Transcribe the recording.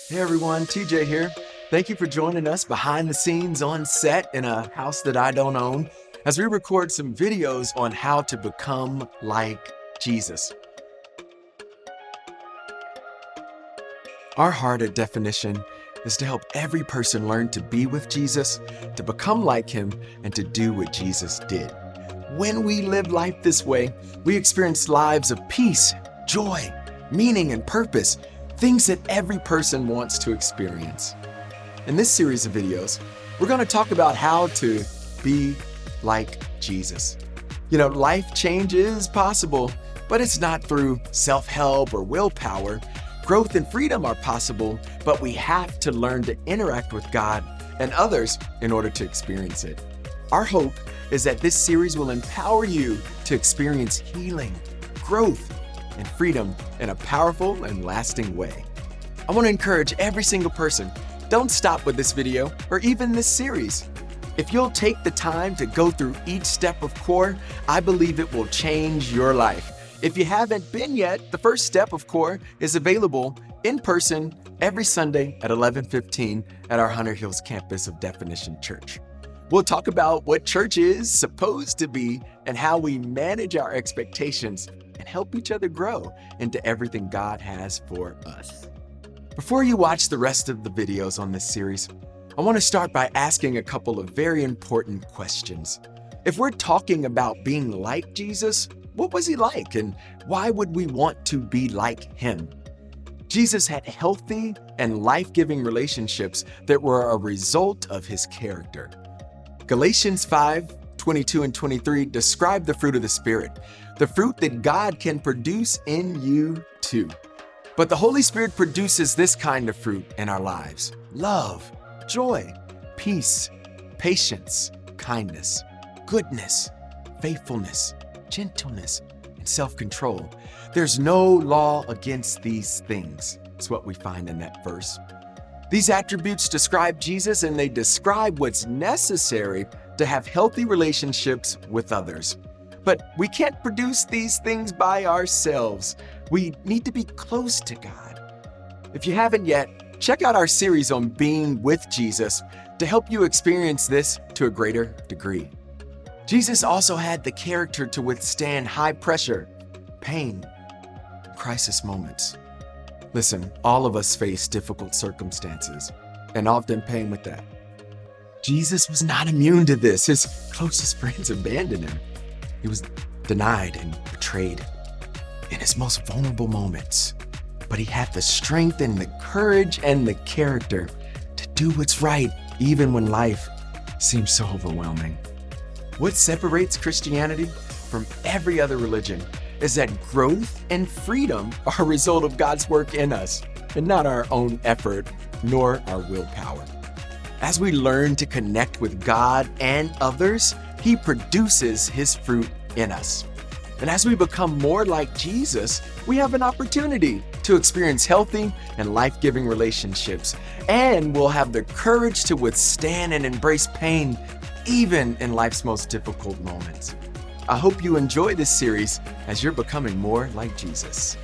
Hey everyone, TJ here. Thank you for joining us behind the scenes on set in a house that I don't own as we record some videos on how to become like Jesus. Our heart at Definition is to help every person learn to be with Jesus, to become like him, and to do what Jesus did. When we live life this way, we experience lives of peace, joy, meaning, and purpose, things that every person wants to experience. In this series of videos, we're going to talk about how to be like Jesus. You know, life change is possible, but it's not through self-help or willpower. Growth and freedom are possible, but we have to learn to interact with God and others in order to experience it. Our hope is that this series will empower you to experience healing, growth, and freedom in a powerful and lasting way. I want to encourage every single person, don't stop with this video or even this series. If you'll take the time to go through each step of CORE, I believe it will change your life. If you haven't been yet, the first step of CORE is available in person every Sunday at 11:15 at our Hunter Hills campus of Definition Church. We'll talk about what church is supposed to be and how we manage our expectations and help each other grow into everything God has for us. Before you watch the rest of the videos on this series, I want to start by asking a couple of very important questions. If we're talking about being like Jesus, what was he like and why would we want to be like him? Jesus had healthy and life-giving relationships that were a result of his character. Galatians 5:22 and 23 describe the fruit of the Spirit, the fruit that God can produce in you too. But the Holy Spirit produces this kind of fruit in our lives: love, joy, peace, patience, kindness, goodness, faithfulness, gentleness, and self-control. There's no law against these things. That's what we find in that verse. These attributes describe Jesus, and they describe what's necessary to have healthy relationships with others. But we can't produce these things by ourselves. We need to be close to God. If you haven't yet, check out our series on being with Jesus to help you experience this to a greater degree. Jesus also had the character to withstand high pressure, pain, crisis moments. Listen, all of us face difficult circumstances and often pain with that. Jesus was not immune to this. His closest friends abandoned him. He was denied and betrayed in his most vulnerable moments. But he had the strength and the courage and the character to do what's right, even when life seems so overwhelming. What separates Christianity from every other religion is that growth and freedom are a result of God's work in us, and not our own effort nor our willpower. As we learn to connect with God and others, he produces his fruit in us. And as we become more like Jesus, we have an opportunity to experience healthy and life-giving relationships, and we'll have the courage to withstand and embrace pain, even in life's most difficult moments. I hope you enjoy this series as you're becoming more like Jesus.